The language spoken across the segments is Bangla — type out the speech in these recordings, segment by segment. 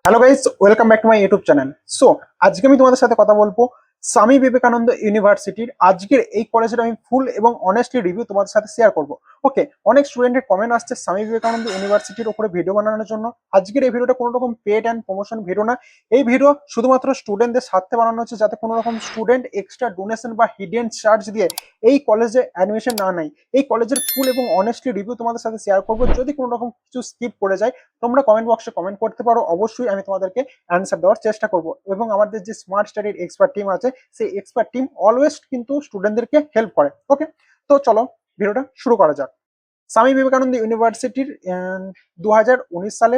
Hello guys, welcome back to my YouTube channel. So আজকে আমি তোমাদের সাথে কথা বলবো স্বামী বিবেকানন্দ ইউনিভার্সিটির আজকের এই কলেজের আমি ফুল এবং অনেস্টলি রিভিউ তোমাদের সাথে শেয়ার করব। ওকে, অনেক স্টুডেন্টের কমেন্ট আসছে স্বামী বিবেকানন্দ ইউনিভার্সিটির উপরে ভিডিও বানানোর জন্য। আজকের এই ভিডিওটা কোনো রকম পেড অ্যান্ড প্রমোশন ভিডিও না। এই ভিডিও শুধুমাত্র স্টুডেন্টদের স্বার্থে বানানো হচ্ছে, যাতে কোনো রকম স্টুডেন্ট এক্সট্রা ডোনেশন বা হিডেন চার্জ দিয়ে এই কলেজে অ্যাডমিশন না নেয়। এই কলেজের ফুল এবং অনেস্টলি রিভিউ তোমাদের সাথে শেয়ার করবো। যদি কোনো রকম কিছু স্কিপ করে যায়, তোমরা কমেন্ট বক্সে কমেন্ট করতে পারো, অবশ্যই আমি তোমাদেরকে অ্যান্সার দেওয়ার চেষ্টা করব। এবং আমাদের যে স্মার্ট স্টাডির এক্সপার্ট টিম আছে, সেই এক্সপার্ট টিম অলওয়েজ কিন্তু স্টুডেন্টদেরকে হেল্প করে। ওকে, তো চলো ভিডিওটা শুরু করা যাক। স্বামী বিবেকানন্দ ইউনিভার্সিটির 2019 সালে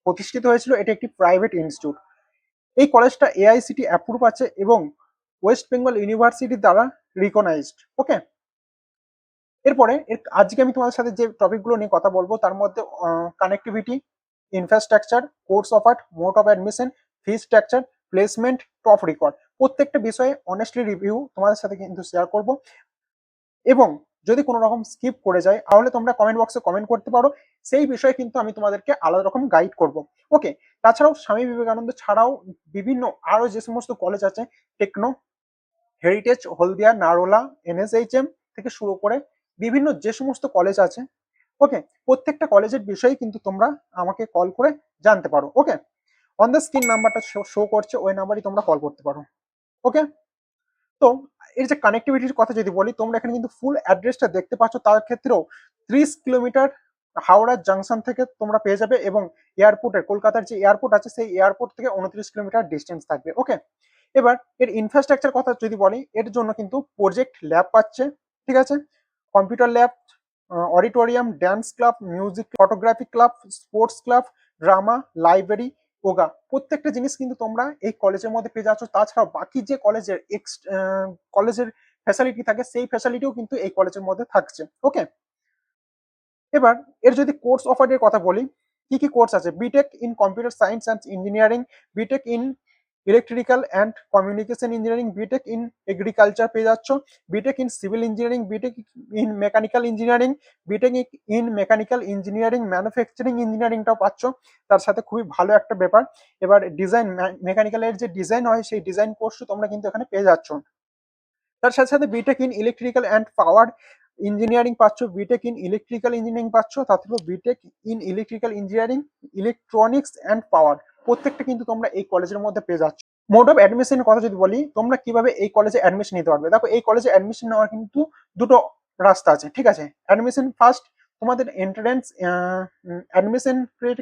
প্রতিষ্ঠিত হয়েছিল। এটি একটি প্রাইভেট ইনস্টিটিউট। এই কলেজটা এআইসিটি অ্যাপ্রুভ আছে এবং ওয়েস্ট বেঙ্গল ইউনিভার্সিটি দ্বারা রিকগনাইজড। ওকে, এরপরে আজকে আমি তোমাদের সাথে যে টপিকগুলো নিয়ে কথা বলবো তার মধ্যে connectivity, infrastructure, course offer, mode of admission, fee structure, placement, top record, প্রত্যেকটা বিষয়ে অনেস্টলি রিভিউ তোমাদের সাথে কিন্তু শেয়ার করব। এবং যদি কোনো রকম স্কিপ করে যায় তাহলে তোমরা কমেন্ট বক্সে কমেন্ট করতে পারো, সেই বিষয়ে কিন্তু আমি তোমাদেরকে আলাদা রকম গাইড করব। ওকে, তাছাড়াও স্বামী বিবেকানন্দ ছাড়াও বিভিন্ন আরো যে সমস্ত কলেজ আছে, টেকনো, হেরিটেজ, হলদিয়া, নারোলা, এনএসএইচএম থেকে শুরু করে বিভিন্ন যে সমস্ত কলেজ আছে, ওকে, প্রত্যেকটা কলেজের বিষয়ে কিন্তু তোমরা আমাকে কল করে জানতে পারো। ওকে, অন দ্য স্ক্রিন নাম্বারটা শো করছে, ওই নাম্বারই তোমরা কল করতে পারো। ওকে, তো এর যে কানেক্টিভিটির কথা যদি বলি, তোমরা এখানে কিন্তু ফুল অ্যাড্রেসটা দেখতে পাচ্ছ। তার ক্ষেত্রেও 30 কিলোমিটার হাওড়া জাংশন থেকে তোমরা পেয়ে যাবে, এবং এয়ারপোর্টের কলকাতার যে এয়ারপোর্ট আছে সেই এয়ারপোর্ট থেকে 29 কিলোমিটার ডিস্টেন্স থাকবে। ওকে, এবার এর ইনফ্রাস্ট্রাকচার কথা যদি বলি, এর জন্য কিন্তু প্রজেক্ট ল্যাব পাচ্ছে, ঠিক আছে, computer lab, auditorium, dance club, music, photography club, sports club, drama, library, yoga, প্রত্যেকটা জিনিস কিন্তু তোমরা এই কলেজের মধ্যে পেয়ে যাচ্ছ। তাছাড়াও বাকি যে কলেজের ফ্যাসিলিটি থাকে, সেই ফ্যাসিলিটিও কিন্তু এই কলেজের মধ্যে থাকছে। ওকে, এবার এর যদি কোর্স অফারের কথা বলি, কি কি কোর্স আছে: BTech in computer science and engineering, BTech in electrical and communication engineering, BTech in agriculture পেয়ে যাচ্ছ, BTech in civil engineering, BTech in mechanical engineering, BTech in mechanical engineering, manufacturing ইঞ্জিনিয়ারিংটাও পাচ্ছ। তার সাথে খুবই ভালো একটা ব্যাপার, এবার ডিজাইন, মেকানিক্যালের যে ডিজাইন হয় সেই ডিজাইন কোর্সও তোমরা কিন্তু এখানে পেয়ে যাচ্ছ। তার সাথে সাথে B Tech in electrical and power engineering পাচ্ছ, বিটেক ইন ইলেকট্রিক্যাল ইঞ্জিনিয়ারিং পাচ্ছ, তারপর B Tech in electrical engineering, electronics and power, প্রত্যেকটা কিন্তু তোমরা এই কলেজের মধ্যে পেয়ে যাচ্ছ। মোড অফ অ্যাডমিশনের কথা যদি বলি, তোমরা কিভাবে এই কলেজে অ্যাডমিশন নিতে পারবে, দেখো এই কলেজে অ্যাডমিশন নেওয়ার কিন্তু দুটো রাস্তা আছে, ঠিক আছে। অ্যাডমিশন ফার্স্ট, তোমাদের এন্ট্রান্স অ্যাডমিশন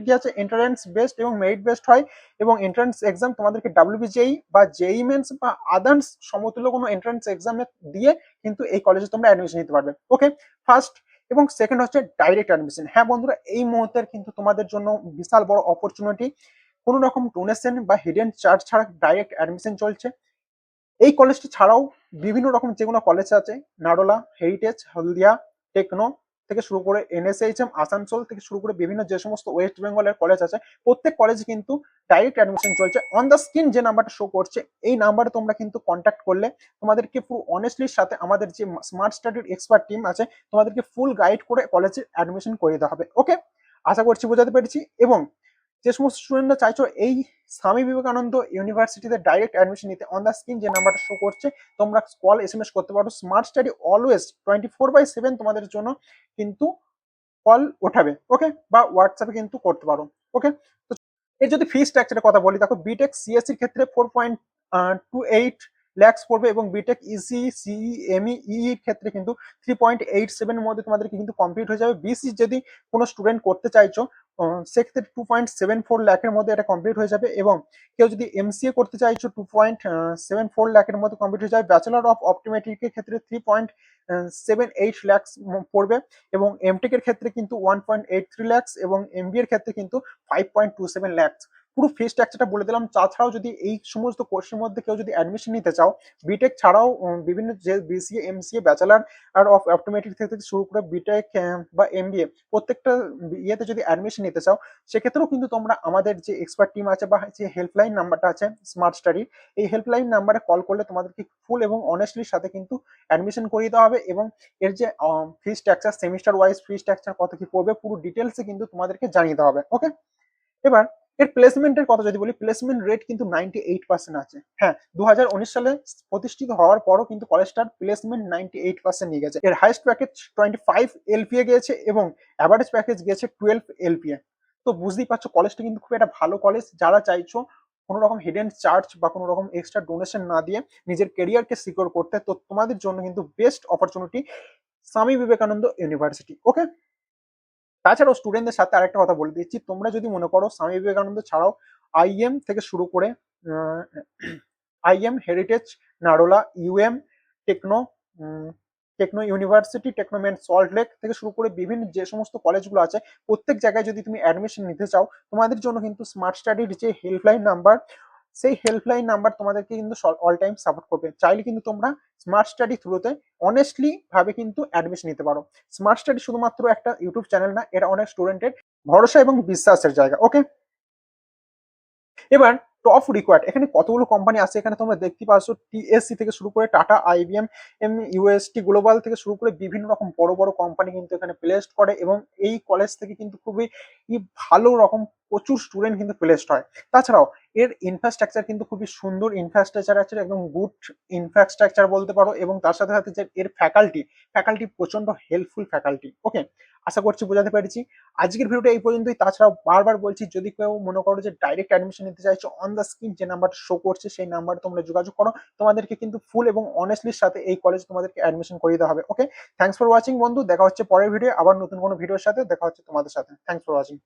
কি আছে, এন্ট্রান্স বেসড এবং মেরিট বেসড হয়। এবং এন্ট্রান্স এক্সাম তোমাদেরকে ডাব্লিউবিজেই বা জেই মেন্স বা আদার্স সমতুল্য কোনো এন্ট্রান্স এক্সামে দিয়ে কিন্তু এই কলেজে তোমরা অ্যাডমিশন নিতে পারবে। ওকে, ফার্স্ট এবং সেকেন্ড হচ্ছে ডাইরেক্ট অ্যাডমিশন। হ্যাঁ বন্ধুরা, এই মুহূর্তের কিন্তু তোমাদের জন্য বিশাল বড় অপরচুনিটি, কোনো রকম ডোনেশন বা হিডেন চার্জ ছাড়া ডাইরেক্ট অ্যাডমিশন চলছে। এই কলেজটি ছাড়াও বিভিন্ন রকম যেগুলো কলেজ আছে, নারোলা, হেরিটেজ, হলদিয়া, টেকনো থেকে শুরু করে এনএসএইচএম, আসানসোল থেকে শুরু করে বিভিন্ন যে সমস্ত ওয়েস্ট বেঙ্গলের কলেজ আছে, প্রত্যেক কলেজে কিন্তু ডাইরেক্ট অ্যাডমিশন চলছে। অন দ্য স্ক্রিন যে নাম্বারটা শো করছে, এই নাম্বারে তোমরা কিন্তু কন্ট্যাক্ট করলে তোমাদেরকে পুরো অনেস্টলির সাথে আমাদের যে স্মার্ট স্টাডির এক্সপার্ট টিম আছে, তোমাদেরকে ফুল গাইড করে কলেজে অ্যাডমিশন করিয়ে দেওয়া হবে। ওকে, আশা করছি বোঝাতে পেরেছি। এবং যে সমস্ত স্টুডেন্টরা চাইছো এই স্বামী বিবেকানন্দ ইউনিভার্সিটিতে ডাইরেক্ট অ্যাডমিশন নিতে, অন দ্য স্ক্রিন যে নাম্বারটা শো করছে, তোমরা কল এসএমএস করতে পারো। স্মার্ট স্টাডি অলওয়েজ 24/7 তোমাদের জন্য কিন্তু কল ওঠাবে। ওকে, বা হোয়াটসঅ্যাপে কিন্তু করতে পারো। ওকে, তো এর যদি ফি স্ট্রাকচারের কথা বলি, দেখো বিটেক সিএসসির ক্ষেত্রে 4.28 lakhs পড়বে, এবং বিটেক ইসি, সিই, এমই, ইই ক্ষেত্রে কিন্তু 3.87 এর মধ্যে তোমাদেরকে কিন্তু কমপ্লিট হয়ে যাবে। বিসি যদি কোনো স্টুডেন্ট করতে চাইছো, সেক্ষেত্রে 2.74 লাখের মধ্যে এটা কমপ্লিট হয়ে যাবে। এবং কেউ যদি এমসিএ করতে চাইছো, 2.74 লাখের মধ্যে কমপ্লিট হয়ে যাবে। ব্যাচেলর অফ অপটোমেট্রিকের ক্ষেত্রে 3.78 lakhs পড়বে, এবং এমটেকের ক্ষেত্রে কিন্তু 1.83 lakhs, এবং এমবিএ এর ক্ষেত্রে কিন্তু 5.27 lakhs। পুরো ফি স্ট্রাকচারটা বলে দিলাম। তাছাড়াও যদি এই সমস্ত কোর্সের মধ্যে কেউ যদি অ্যাডমিশন নিতে চাও, বিটেক ছাড়াও বিভিন্ন যে বিসিএ, এমসিএ, ব্যাচেলর আর অফ অপটোমেট্রিক থেকে শুরু করে বিটেক বা এমবিএ, প্রত্যেকটা ইয়েতে যদি অ্যাডমিশন নিতে চাও, সেক্ষেত্রেও কিন্তু তোমরা আমাদের যে এক্সপার্ট টিম আছে বা যে হেল্পলাইন নাম্বারটা আছে স্মার্ট স্টাডি, এই হেল্পলাইন নাম্বারে কল করলে তোমাদেরকে ফুল এবং অনেস্টলির সাথে কিন্তু অ্যাডমিশন করিয়ে দেওয়া হবে। এবং এর যে fee structure, semester wise fee structure কত কি পড়বে, পুরো ডিটেলসে কিন্তু তোমাদেরকে জানিয়ে দেওয়া হবে। ওকে, এবার এর প্লেসমেন্টের কথা যদি বলি, প্লেসমেন্ট রেট কিন্তু 98% আছে। হ্যাঁ, 2019 সালে প্রতিষ্ঠিত হওয়ার পরও কিন্তু কলেজটার প্লেসমেন্ট 98% নিয়ে গেছে। এর হাইস্ট প্যাকেজ 25 এলপিএ গিয়েছে এবং অ্যাভারেজ প্যাকেজ গিয়েছে 12 এলপিএ। তো বুঝতেই পারছো কলেজটা কিন্তু খুব একটা ভালো কলেজ। যারা চাইছো কোনো রকম হিডেন চার্জ বা কোনো রকম এক্সট্রা ডোনেশন না দিয়ে নিজের কেরিয়ারকে সিকিউর করতে, তো তোমাদের জন্য কিন্তু best opportunity Swami Vivekananda university. ওকে, তাছাড়াও স্টুডেন্টদের সাথে আরেকটা কথা বলে দিচ্ছি, তোমরা যদি মনে করো স্বামী বিবেকানন্দ ছাড়াও আইএম থেকে শুরু করে IEM, Heritage, Narula, UEM, Techno, Techno university, টেকনোমেন্ট সল্ট লেক থেকে শুরু করে বিভিন্ন যে সমস্ত কলেজগুলো আছে, প্রত্যেক জায়গায় যদি তুমি অ্যাডমিশন নিতে চাও, তোমাদের জন্য কিন্তু স্মার্ট স্টাডির যে হেল্পলাইন নাম্বার, সেই হেল্পলাইন নাম্বার তোমাদেরকে কিন্তু অল টাইম সাপোর্ট করবে। চাইলে কিন্তু তোমরা স্মার্ট স্টাডি থ্রুতে অনেস্টলি ভাবে কিন্তু অ্যাডমিশন নিতে পারো। স্মার্ট স্টাডি শুধুমাত্র একটা ইউটিউব চ্যানেল না, এটা অনেক স্টুডেন্টের ভরসা এবং বিশ্বাসের জায়গা। ওকে, এবার টপ রিকোয়ার্ড, এখানে কতগুলো কোম্পানি আছে এখানে তোমরা দেখতে পাচ্ছ। টিএসসি থেকে শুরু করে টাটা, আইবিএম, ইউএসটি গ্লোবাল থেকে শুরু করে বিভিন্ন রকম বড় বড় কোম্পানি কিন্তু এখানে প্লেসড করে এবং এই কলেজ থেকে কিন্তু খুবই ভালো রকম প্রচুর স্টুডেন্ট কিন্তু প্লেসড হয়। তাছাড়াও এর ইনফ্রাস্ট্রাকচার কিন্তু খুবই সুন্দর ইনফ্রাস্ট্রাকচার আছে, একদম গুড ইনফ্রাস্ট্রাকচার বলতে পারো। এবং তার সাথে সাথে যে এর ফ্যাকাল্টি প্রচন্ড হেল্পফুল ফ্যাকাল্টি। ওকে, আশা করছি বোঝাতে পেরেছি। আজকের ভিডিওটা এই পর্যন্তই। তাছাড়াও বারবার বলছি, যদি কেউ মনে করো যে ডাইরেক্ট অ্যাডমিশন নিতে চাইছো, অন দ্য স্ক্রিন যে নাম্বারটা শো করছে সেই নাম্বারে তোমরা যোগাযোগ করো। তোমাদেরকে কিন্তু ফুল এবং অনেস্টলির সাথে এই কলেজ তোমাদেরকে অ্যাডমিশন করিয়ে দেওয়া হবে। ওকে, থ্যাংকস ফর ওয়াচিং বন্ধু। দেখা হচ্ছে পরের ভিডিও, আবার নতুন কোনো ভিডিওর সাথে দেখা হচ্ছে তোমাদের সাথে। Thanks for watching.